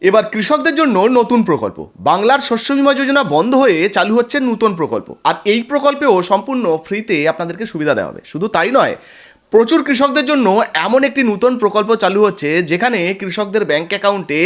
এবার কৃষকদের জন্য নতুন প্রকল্প। বাংলার শস্য বীমা যোজনা বন্ধ হয়ে চালু হচ্ছে নতুন প্রকল্প, আর এই প্রকল্পেও সম্পূর্ণ ফ্রিতে আপনাদেরকে সুবিধা দেওয়া হবে। শুধু তাই নয়, প্রচুর কৃষকদের জন্য এমন একটি নতুন প্রকল্প চালু হচ্ছে যেখানে কৃষকদের ব্যাংক অ্যাকাউন্টে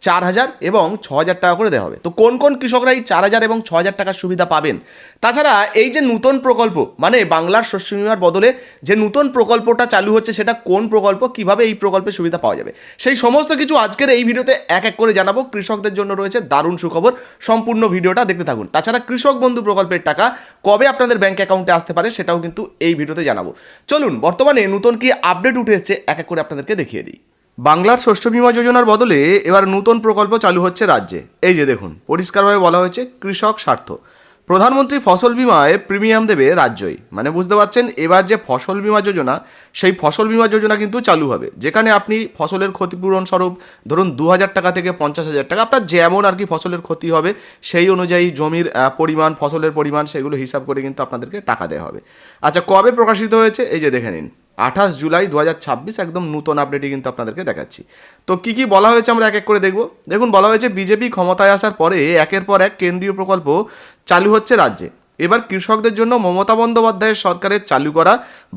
4,000 এবং 6,000 টাকা করে দেওয়া হবে। তো কোন কোন কৃষকরা এই 4,000 এবং 6,000 টাকার সুবিধা পাবেন? তাছাড়া এই যে নতুন প্রকল্প, মানে বাংলার শস্য বীমার বদলে যে নতুন প্রকল্পটা চালু হচ্ছে, সেটা কোন প্রকল্প, কিভাবে এই প্রকল্পের সুবিধা পাওয়া যাবে, সেই সমস্ত কিছু আজকের এই ভিডিওতে এক এক করে জানাবো। কৃষকদের জন্য রয়েছে দারুণ সুখবর, সম্পূর্ণ ভিডিওটা দেখতে থাকুন। তাছাড়া কৃষক বন্ধু প্রকল্পের টাকা কবে আপনাদের ব্যাংক অ্যাকাউন্টে আসতে পারে সেটাও কিন্তু এই ভিডিওতে জানাবো। চলুন বর্তমানে নতুন কি আপডেট উঠে এসেছে এক এক করে আপনাদেরকে দেখিয়ে দিই। বাংলার শস্য বীমা যোজনার বদলে এবার নতুন প্রকল্প চালু হচ্ছে রাজ্যে। এই যে দেখুন, পরিষ্কারভাবে বলা হয়েছে কৃষক স্বার্থ। প্রধানমন্ত্রী ফসল বীমায় প্রিমিয়াম দেবে রাজ্যই, মানে বুঝতে পারছেন এবার যে ফসল বীমা যোজনা, সেই ফসল বীমা যোজনা কিন্তু চালু হবে, যেখানে আপনি ফসলের ক্ষতিপূরণ স্বরূপ ধরুন 2,000 টাকা থেকে 50,000 টাকা, আপনার যেমন আর কি ফসলের ক্ষতি হবে সেই অনুযায়ী জমির পরিমাণ, ফসলের পরিমাণ, সেগুলো হিসাব করে কিন্তু আপনাদেরকে টাকা দেওয়া হবে। আচ্ছা, কবে প্রকাশিত হয়েছে? এই যে দেখে নিন, 28 জুলাই 2026, একদম নতুন আপডেটই কিন্তু আপনাদেরকে দেখাচ্ছি। তো কী কী বলা হয়েছে আমরা এক এক করে দেখব। দেখুন, বলা হয়েছে বিজেপি ক্ষমতায় আসার পরে একের পর এক কেন্দ্রীয় প্রকল্প চালু হচ্ছে রাজ্যে। এবার কৃষকদের জন্য মমতা বন্দ্যোপাধ্যায়ের সরকারের চালু করা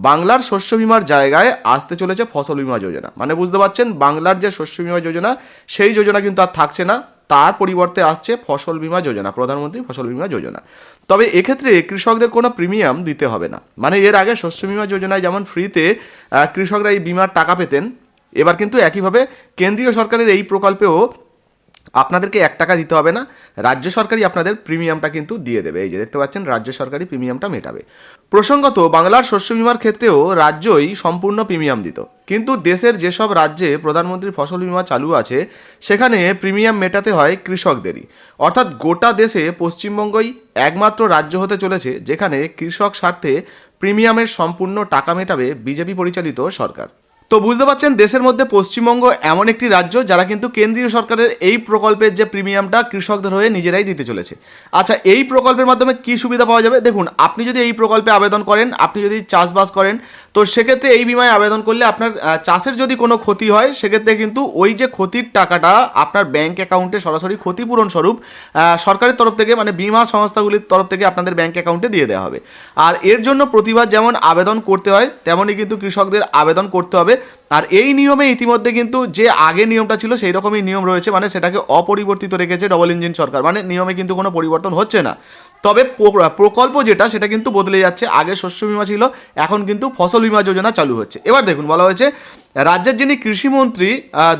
বাংলার শস্য বীমার জায়গায় আসতে চলেছে ফসল বীমা যোজনা। মানে বুঝতে পারছেন, বাংলার যে শস্য বীমা যোজনা, সেই যোজনা কিন্তু আর থাকছে না, তার পরিবর্তে আসছে ফসল বীমা যোজনা, প্রধানমন্ত্রী ফসল বীমা যোজনা। তবে এক্ষেত্রে কৃষকদের কোনো প্রিমিয়াম দিতে হবে না। মানে এর আগে শস্য বীমা যোজনায় যেমন ফ্রিতে কৃষকরা এই বিমার টাকা পেতেন, এবার কিন্তু একইভাবে কেন্দ্রীয় সরকারের এই প্রকল্পেও আপনাদেরকে 1 টাকা দিতে হবে না, রাজ্য সরকারই আপনাদের প্রিমিয়ামটা কিন্তু দিয়ে দেবে। এই যে দেখতে পাচ্ছেন, রাজ্য সরকারই প্রিমিয়ামটা মেটাবে। প্রসঙ্গত, বাংলার শস্য বীমার ক্ষেত্রেও রাজ্যই সম্পূর্ণ প্রিমিয়াম দিত, কিন্তু দেশের যেসব রাজ্যে প্রধানমন্ত্রী ফসল বীমা চালু আছে সেখানে প্রিমিয়াম মেটাতে হয় কৃষকদেরই। অর্থাৎ গোটা দেশে পশ্চিমবঙ্গই একমাত্র রাজ্য হতে চলেছে যেখানে কৃষক স্বার্থে প্রিমিয়ামের সম্পূর্ণ টাকা মেটাবে বিজেপি পরিচালিত সরকার। তো বুঝতে পারছেন, দেশের মধ্যে পশ্চিমবঙ্গ এমন একটি রাজ্য যারা কিন্তু কেন্দ্রীয় সরকারের এই প্রকল্পের যে প্রিমিয়ামটা কৃষকদের হয়ে নিজেরাই দিতে চলেছে। আচ্ছা, এই প্রকল্পের মাধ্যমে কি সুবিধা পাওয়া যাবে? দেখুন, আপনি যদি এই প্রকল্পে আবেদন করেন, আপনি যদি চাষবাস করেন, তো সেক্ষেত্রে এই বিমায় আবেদন করলে আপনার চাষের যদি কোনো ক্ষতি হয়, সেক্ষেত্রে কিন্তু ওই যে ক্ষতির টাকাটা আপনার ব্যাংক অ্যাকাউন্টে সরাসরি ক্ষতিপূরণ স্বরূপ সরকারের তরফ থেকে, মানে বিমা সংস্থাগুলির তরফ থেকে আপনাদের ব্যাংক অ্যাকাউন্টে দিয়ে দেওয়া হবে। আর এর জন্য প্রতিবার যেমন আবেদন করতে হয়, তেমনই কিন্তু কৃষকদের আবেদন করতে হবে। আর এই নিয়মে ইতিমধ্যে কিন্তু যে আগে নিয়মটা ছিল সেই রকমই নিয়ম রয়েছে, মানে সেটাকে অপরিবর্তিত রেখেছে ডবল ইঞ্জিন সরকার। মানে নিয়মে কিন্তু কোনো পরিবর্তন হচ্ছে না, তবে প্রকল্প যেটা সেটা কিন্তু বদলে যাচ্ছে। আগে শস্য বীমা ছিল, এখন কিন্তু ফসল বীমা যোজনা চালু হচ্ছে। এবার দেখুন, বলা হয়েছে রাজ্যের যিনি কৃষিমন্ত্রী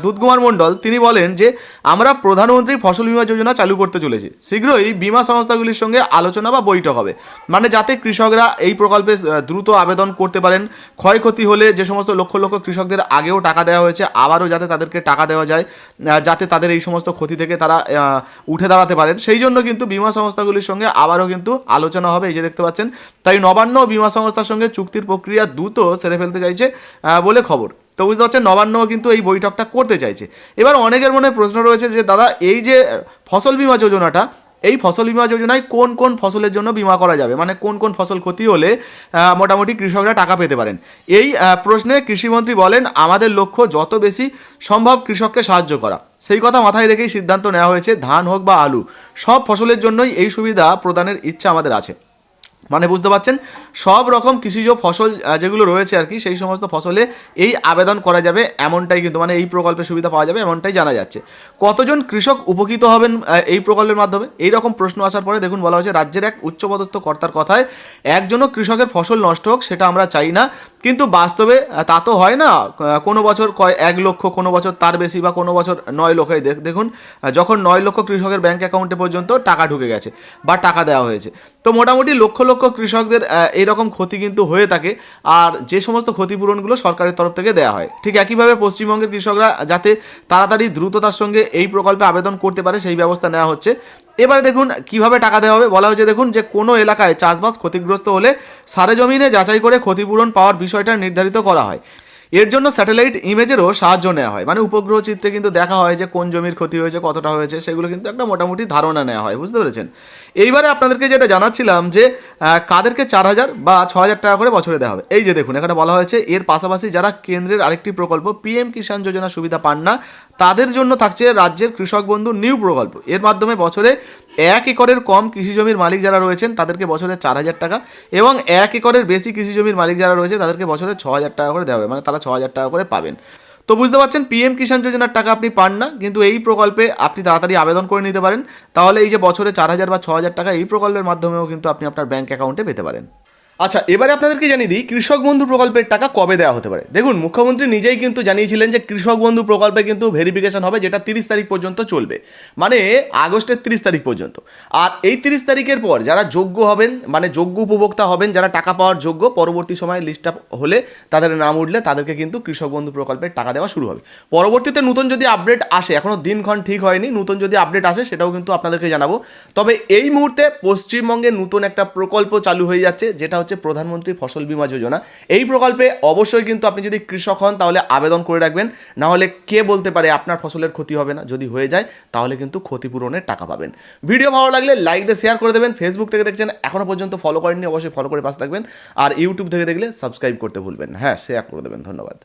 দুধকুমার মণ্ডল, তিনি বলেন যে আমরা প্রধানমন্ত্রী ফসল বীমা যোজনা চালু করতে চলেছি, শীঘ্রই বিমা সংস্থাগুলির সঙ্গে আলোচনা বা বৈঠক হবে, মানে যাতে কৃষকরা এই প্রকল্পে দ্রুত আবেদন করতে পারেন। ক্ষয়ক্ষতি হলে যে সমস্ত লক্ষ লক্ষ কৃষকদের আগেও টাকা দেওয়া হয়েছে, আবারও যাতে তাদেরকে টাকা দেওয়া যায়, যাতে তাদের এই সমস্ত ক্ষতি থেকে তারা উঠে দাঁড়াতে পারেন, সেই জন্য কিন্তু বিমা সংস্থাগুলির সঙ্গে আবারও কিন্তু আলোচনা হবে। এই যে দেখতে পাচ্ছেন, তাই নবান্ন বিমা সংস্থার সঙ্গে চুক্তির প্রক্রিয়া দ্রুত সেরে ফেলতে চাইছে বলে খবর। তো বুঝতে পারছেন, নবান্নও কিন্তু এই বৈঠকটা করতে চাইছে। এবার অনেকের মনে প্রশ্ন রয়েছে যে দাদা, এই যে ফসল বীমা যোজনাটা, এই ফসল বীমা যোজনায় কোন কোন ফসলের জন্য বিমা করা যাবে, মানে কোন কোন ফসল ক্ষতি হলে মোটামুটি কৃষকরা টাকা পেতে পারেন। এই প্রশ্নে কৃষিমন্ত্রী বলেন, আমাদের লক্ষ্য যত বেশি সম্ভব কৃষককে সাহায্য করা। সেই কথা মাথায় রেখেই সিদ্ধান্ত নেওয়া হয়েছে, ধান হোক বা আলু, সব ফসলের জন্যই এই সুবিধা প্রদানের ইচ্ছা আমাদের আছে। মানে বুঝতে পারছেন, সব রকম কৃষিজ ফসল যেগুলো রয়েছে আর কি, সেই সমস্ত ফসলে এই আবেদন করা যাবে, এমনটাই কিন্তু, মানে এই প্রকল্পের সুবিধা পাওয়া যাবে এমনটাই জানা যাচ্ছে। কতজন কৃষক উপকৃত হবেন এই প্রকল্পের মাধ্যমে, এই রকম প্রশ্ন আসার পরে দেখুন, বলা হয়েছে রাজ্যের এক উচ্চপদস্থ কর্তার কথায়, একজনও কৃষকের ফসল নষ্ট হোক সেটা আমরা চাই না, কিন্তু বাস্তবে তা তো হয় না। কোনো বছর 1 লক্ষ, কোনো বছর তার বেশি, বা কোনো বছর 9 লক্ষ। দেখুন, যখন 9 লক্ষ কৃষকের ব্যাংক অ্যাকাউন্টে পর্যন্ত টাকা ঢুকে গেছে বা টাকা দেওয়া হয়েছে। তো মোটামুটি লক্ষ লক্ষ কৃষকদের এইরকম ক্ষতি কিন্তু হয়ে থাকে, আর যে সমস্ত ক্ষতিপূরণগুলো সরকারের তরফ থেকে দেওয়া হয়। ঠিক একইভাবে পশ্চিমবঙ্গের কৃষকরা যাতে তাড়াতাড়ি দ্রুততার সঙ্গে এই প্রকল্পে আবেদন করতে পারে, সেই ব্যবস্থা নেওয়া হচ্ছে। এবারে দেখুন কিভাবে টাকা দেওয়া হবে। বলা হয়েছে, দেখুন, যে কোনো এলাকায় চাষবাস ক্ষতিগ্রস্ত হলে সারে জমিনে যাচাই করে ক্ষতিপূরণ পাওয়ার বিষয়টা নির্ধারিত করা হয়। এর জন্য স্যাটেলাইট ইমেজেরও সাহায্য নেওয়া হয়, মানে উপগ্রহ চিত্রে কিন্তু দেখা হয় যে কোন জমির ক্ষতি হয়েছে, কতটা হয়েছে, সেগুলো কিন্তু একটা মোটামুটি ধারণা নেওয়া হয়, বুঝতে পেরেছেন। এইবারে আপনাদেরকে যেটা জানাচ্ছিলাম যে কাদেরকে 4,000 বা 6,000 টাকা করে বছরে দেওয়া হবে। এই যে দেখুন এখানে বলা হয়েছে এর পাশাপাশি যারা কেন্দ্রের আরেকটি প্রকল্প পিএম কিষাণ যোজনা সুবিধা পান না তাদের জন্য থাকছে রাজ্যের কৃষক বন্ধু নিউ প্রকল্প। এর মাধ্যমে বছরে 1 একরের কম কৃষি জমির মালিক যারা রয়েছেন তাদেরকে বছরে 4,000 টাকা এবং 1 একরের বেশি কৃষি জমির মালিক যারা রয়েছে তাদেরকে বছরে 6,000 টাকা করে দেওয়া হবে, মানে তারা 6,000 টাকা করে পাবেন। তো বুঝতে পারছেন পিএম কিষাণ যোজনার টাকা আপনি পান না, কিন্তু এই প্রকল্পে আপনি তাড়াতাড়ি আবেদন করে নিতে পারেন। তাহলে এই যে বছরে 4,000 বা 6,000 টাকা এই প্রকল্পের মাধ্যমেও কিন্তু আপনি আপনার ব্যাঙ্ক অ্যাকাউন্টে পেতে পারেন। আচ্ছা, এবারে আপনাদেরকে জানিয়ে দিই কৃষক বন্ধু প্রকল্পের টাকা কবে দেওয়া হতে পারে। দেখুন মুখ্যমন্ত্রী নিজেই কিন্তু জানিয়েছিলেন যে কৃষক বন্ধু প্রকল্পে কিন্তু ভেরিফিকেশন হবে, যেটা 30 তারিখ পর্যন্ত চলবে, মানে আগস্টের 30 তারিখ পর্যন্ত। আর এই 30 তারিখের পর যারা যোগ্য হবেন, মানে যোগ্য উপভোক্তা হবেন, যারা টাকা পাওয়ার যোগ্য, পরবর্তী সময়ে লিস্টটা হলে তাদের নাম উঠলে তাদেরকে কিন্তু কৃষক বন্ধু প্রকল্পের টাকা দেওয়া শুরু হবে। পরবর্তীতে নতুন যদি আপডেট আসে, এখনও দিনক্ষণ ঠিক হয়নি, নতুন যদি আপডেট আসে সেটাও কিন্তু আপনাদেরকে জানাবো। তবে এই মুহূর্তে পশ্চিমবঙ্গে নতুন একটা প্রকল্প চালু হয়ে যাচ্ছে, যেটা হচ্ছে প্রধানমন্ত্রী ফসল বীমা যোজনা। এই প্রকল্পে অবশ্যই কিন্তু আপনি যদি কৃষক হন তাহলে আবেদন করে রাখবেন, না হলে কে বলতে পারে আপনার ফসলের ক্ষতি হবে না, যদি হয়ে যায় তাহলে কিন্তু ক্ষতিপূরণের টাকা পাবেন। ভিডিও ভালো লাগলে লাইক দিয়ে শেয়ার করে দেবেন। ফেসবুক থেকে দেখছেন এখনও পর্যন্ত ফলো করেননি, অবশ্যই ফলো করে পাশে থাকবেন। আর ইউটিউব থেকে দেখলে সাবস্ক্রাইব করতে ভুলবেন, হ্যাঁ শেয়ার করে দেবেন। ধন্যবাদ।